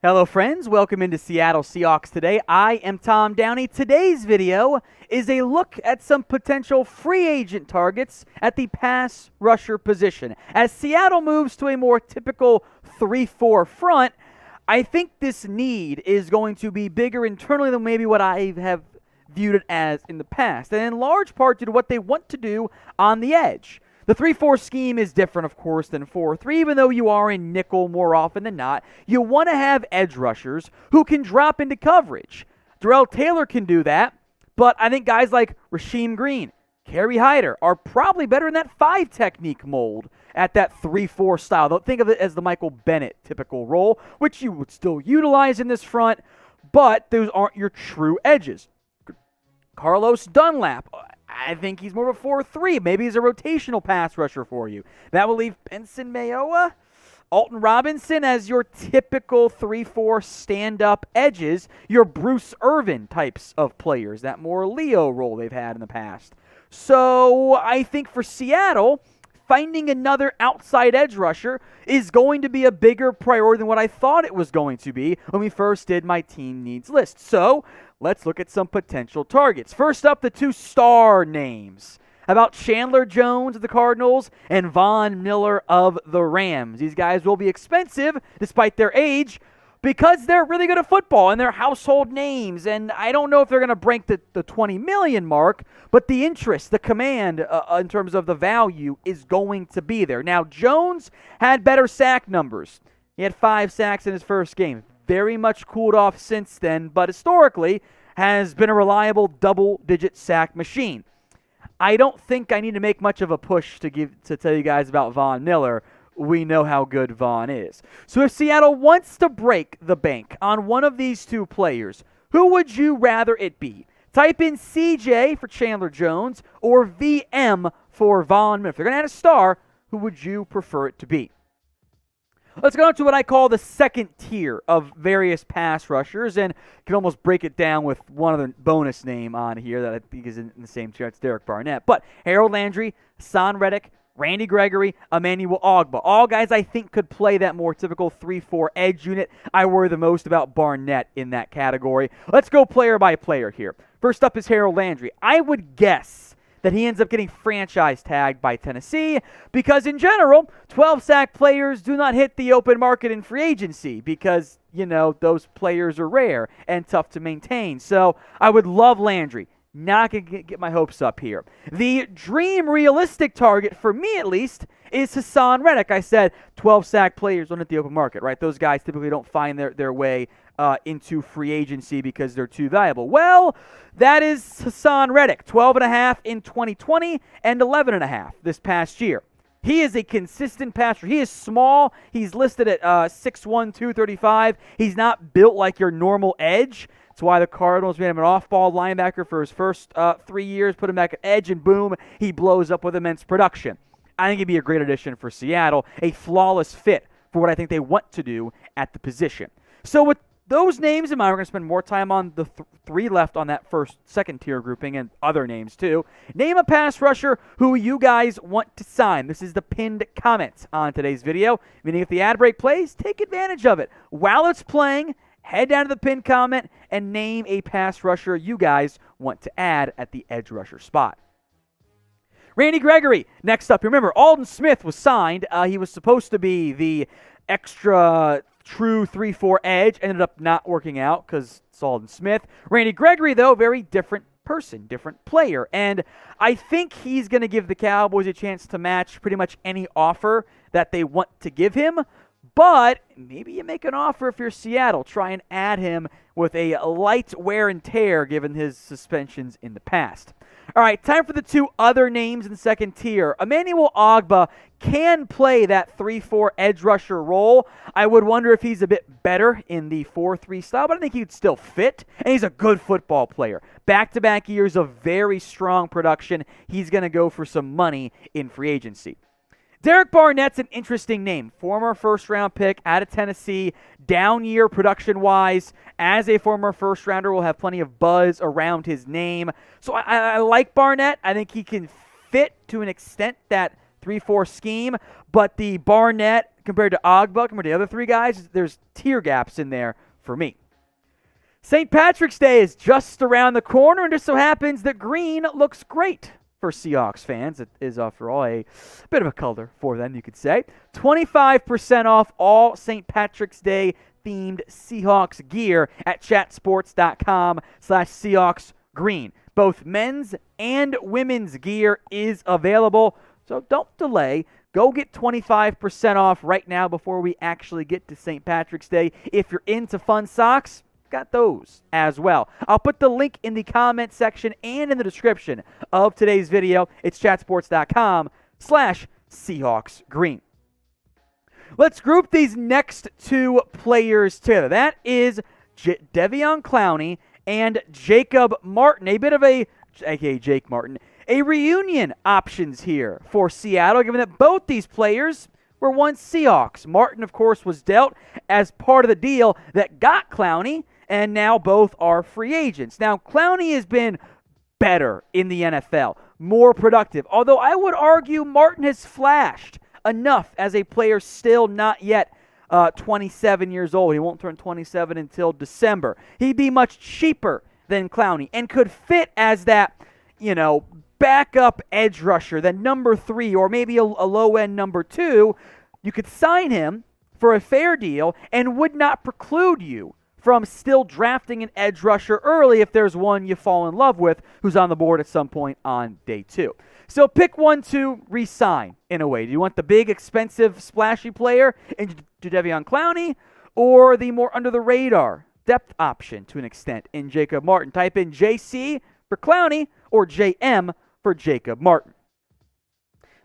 Hello friends, welcome into Seattle Seahawks Today. I am Tom Downey. Today's video is a look at some potential free agent targets at the pass rusher position. As Seattle moves to a more typical 3-4 front, I think this need is going to be bigger internally than maybe what I have viewed it as in the past, and in large part due to what they want to do on the edge. The 3-4 scheme is different, of course, than 4-3, even though you are in nickel more often than not. You want to have edge rushers who can drop into coverage. Darrell Taylor can do that, but I think guys like Rasheem Green, Kerry Hyder are probably better in that 5 technique mold at that 3-4 style. Don't think of it as the Michael Bennett typical role, which you would still utilize in this front, but those aren't your true edges. Carlos Dunlap, I think he's more of a 4-3. Maybe he's a rotational pass rusher for you. That will leave Benson Mayowa, Alton Robinson as your typical 3-4 stand-up edges, your Bruce Irvin types of players, that more Leo role they've had in the past. So I think for Seattle, finding another outside edge rusher is going to be a bigger priority than what I thought it was going to be when we first did my team needs list. So let's look at some potential targets. First up, the 2 star names. How about Chandler Jones of the Cardinals and Von Miller of the Rams? These guys will be expensive despite their age because they're really good at football and they're household names. And I don't know if they're going to break the $20 million mark, but the interest, the command in terms of the value is going to be there. Now, Jones had better sack numbers. He had 5 sacks in his first game. Very much cooled off since then, but historically has been a reliable double-digit sack machine. I don't think I need to make much of a push to tell you guys about Von Miller. We know how good Von is. So if Seattle wants to break the bank on one of these 2 players, who would you rather it be? Type in CJ for Chandler Jones or VM for Von Miller. If they're going to add a star, who would you prefer it to be? Let's go on to what I call the second tier of various pass rushers, and you can almost break it down with one other bonus name on here that I think is in the same tier. It's Derek Barnett. But Harold Landry, Haason Reddick, Randy Gregory, Emmanuel Ogbah. All guys I think could play that more typical 3-4 edge unit. I worry the most about Barnett in that category. Let's go player by player here. First up is Harold Landry. I would guess that he ends up getting franchise tagged by Tennessee because in general, 12-sack players do not hit the open market in free agency because, you know, those players are rare and tough to maintain. So I would love Landry. Not going to get my hopes up here. The dream realistic target, for me at least, is Haason Reddick. I said 12-sack players don't hit the open market, right? Those guys typically don't find their way into free agency because they're too valuable. Well, that is Haason Reddick, 12.5 in 2020 and 11.5 this past year. He is a consistent passer. He is small. He's listed at 6'1", 235. He's not built like your normal edge. That's why the Cardinals made him an off-ball linebacker for his first 3 years, put him back at edge, and boom, he blows up with immense production. I think he'd be a great addition for Seattle, a flawless fit for what I think they want to do at the position. So with those names in mind, we're going to spend more time on the 3 left on that second tier grouping and other names too. Name a pass rusher who you guys want to sign. This is the pinned comment on today's video, meaning if the ad break plays, take advantage of it. While it's playing, head down to the pinned comment and name a pass rusher you guys want to add at the edge rusher spot. Randy Gregory, next up. Remember, Aldon Smith was signed. He was supposed to be the extra true 3-4 edge. Ended up not working out because it's Aldon Smith. Randy Gregory, though, very different person, different player. And I think he's going to give the Cowboys a chance to match pretty much any offer that they want to give him. But maybe you make an offer if you're Seattle. Try and add him with a light wear and tear given his suspensions in the past. All right, time for the 2 other names in second tier. Emmanuel Ogbah can play that 3-4 edge rusher role. I would wonder if he's a bit better in the 4-3 style, but I think he'd still fit. And he's a good football player. Back-to-back years of very strong production. He's going to go for some money in free agency. Derek Barnett's an interesting name. Former first-round pick out of Tennessee, down year production-wise. As a former first-rounder, will have plenty of buzz around his name. So I like Barnett. I think he can fit to an extent that 3-4 scheme, but the Barnett compared to Ogba, compared to the other three guys, there's tier gaps in there for me. St. Patrick's Day is just around the corner, and just so happens that green looks great for Seahawks fans. It is, after all, a bit of a color for them, you could say. 25% off all St. Patrick's Day themed Seahawks gear at chatsports.com/Seahawks green. Both men's and women's gear is available, so don't delay. Go get 25% off right now before we actually get to St. Patrick's Day. If you're into fun socks, got those as well. I'll put the link in the comment section and in the description of today's video. It's chatsports.com/Seahawks green. Let's group these next two players together. That is Jadeveon Clowney and Jacob Martin. A bit of aka Jake Martin, a reunion options here for Seattle, given that both these players were once Seahawks. Martin, of course, was dealt as part of the deal that got Clowney, and now both are free agents. Now, Clowney has been better in the NFL, more productive, although I would argue Martin has flashed enough as a player still not yet 27 years old. He won't turn 27 until December. He'd be much cheaper than Clowney and could fit as that, backup edge rusher, then number 3 or maybe a low-end number 2. You could sign him for a fair deal and would not preclude you from still drafting an edge rusher early if there's one you fall in love with who's on the board at some point on day 2. So pick one to re-sign in a way. Do you want the big, expensive, splashy player in Jadeveon Clowney, or the more under-the-radar depth option to an extent in Jacob Martin? Type in JC for Clowney or JM for Jacob Martin.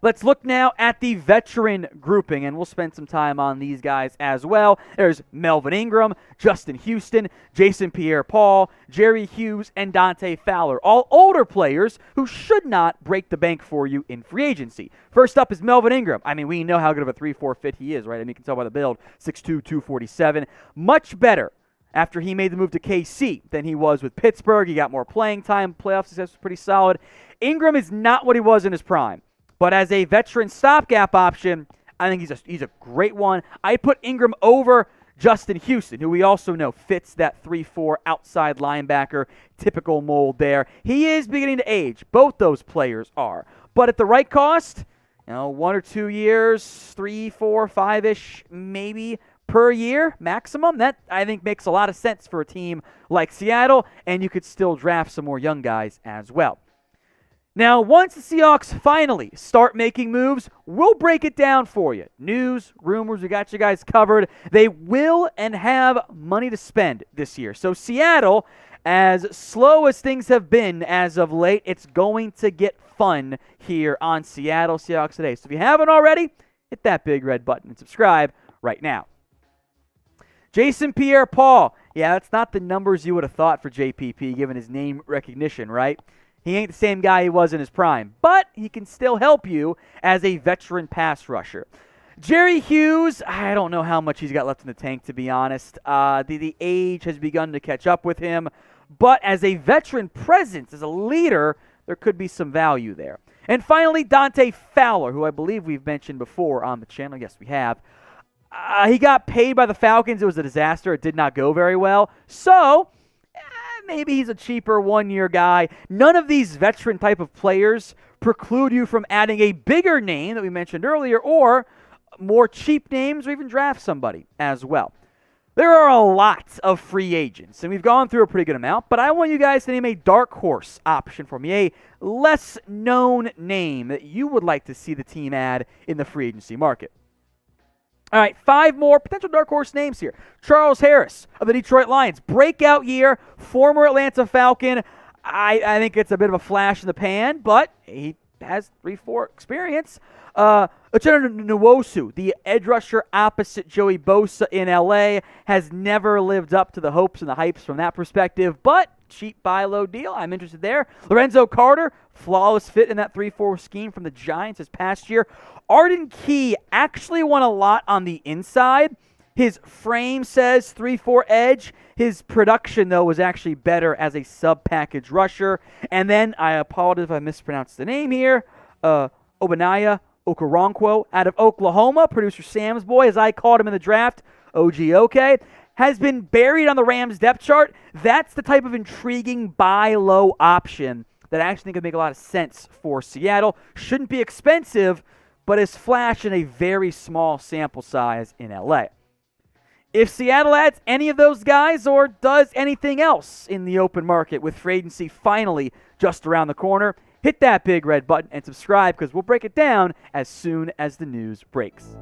Let's look now at the veteran grouping, and we'll spend some time on these guys as well. There's Melvin Ingram, Justin Houston, Jason Pierre-Paul, Jerry Hughes, and Dante Fowler, all older players who should not break the bank for you in free agency. First up is Melvin Ingram. I mean, we know how good of a 3-4 fit he is, right? I mean, you can tell by the build, 6'2", 247. Much better after he made the move to KC than he was with Pittsburgh. He got more playing time. Playoff success was pretty solid. Ingram is not what he was in his prime. But as a veteran stopgap option, I think he's a great one. I put Ingram over Justin Houston, who we also know fits that 3-4 outside linebacker typical mold there. He is beginning to age. Both those players are. But at the right cost, 1 or 2 years, 3, 4, 5-ish maybe per year maximum, that I think makes a lot of sense for a team like Seattle, and you could still draft some more young guys as well. Now, once the Seahawks finally start making moves, we'll break it down for you. News, rumors, we got you guys covered. They will and have money to spend this year. So Seattle, as slow as things have been as of late, it's going to get fun here on Seattle Seahawks Today. So if you haven't already, hit that big red button and subscribe right now. Jason Pierre-Paul. Yeah, that's not the numbers you would have thought for JPP given his name recognition, right? He ain't the same guy he was in his prime, but he can still help you as a veteran pass rusher. Jerry Hughes, I don't know how much he's got left in the tank, to be honest. The age has begun to catch up with him, but as a veteran presence, as a leader, there could be some value there. And finally, Dante Fowler, who I believe we've mentioned before on the channel. Yes, we have. He got paid by the Falcons. It was a disaster. It did not go very well. So maybe he's a cheaper one-year guy. None of these veteran type of players preclude you from adding a bigger name that we mentioned earlier, or more cheap names, or even draft somebody as well. There are a lot of free agents, and we've gone through a pretty good amount, but I want you guys to name a dark horse option for me, a less known name that you would like to see the team add in the free agency market. All right, 5 more potential dark horse names here. Charles Harris of the Detroit Lions. Breakout year, former Atlanta Falcon. I think it's a bit of a flash in the pan, but he has 3-4 experience. Uchenna Nwosu, the edge rusher opposite Joey Bosa in L.A., has never lived up to the hopes and the hypes from that perspective, but cheap buy low deal. I'm interested there. Lorenzo Carter, flawless fit in that 3-4 scheme from the Giants this past year. Arden Key actually won a lot on the inside. His frame says 3-4 edge. His production, though, was actually better as a sub-package rusher. And then, I apologize if I mispronounced the name here, Ogbonnia Okoronkwo out of Oklahoma, producer Sam's boy, as I called him in the draft, OGOK, has been buried on the Rams depth chart. That's the type of intriguing buy low option that I actually think would make a lot of sense for Seattle. Shouldn't be expensive, but has flashed in a very small sample size in LA. If Seattle adds any of those guys or does anything else in the open market with free agency finally just around the corner, hit that big red button and subscribe because we'll break it down as soon as the news breaks.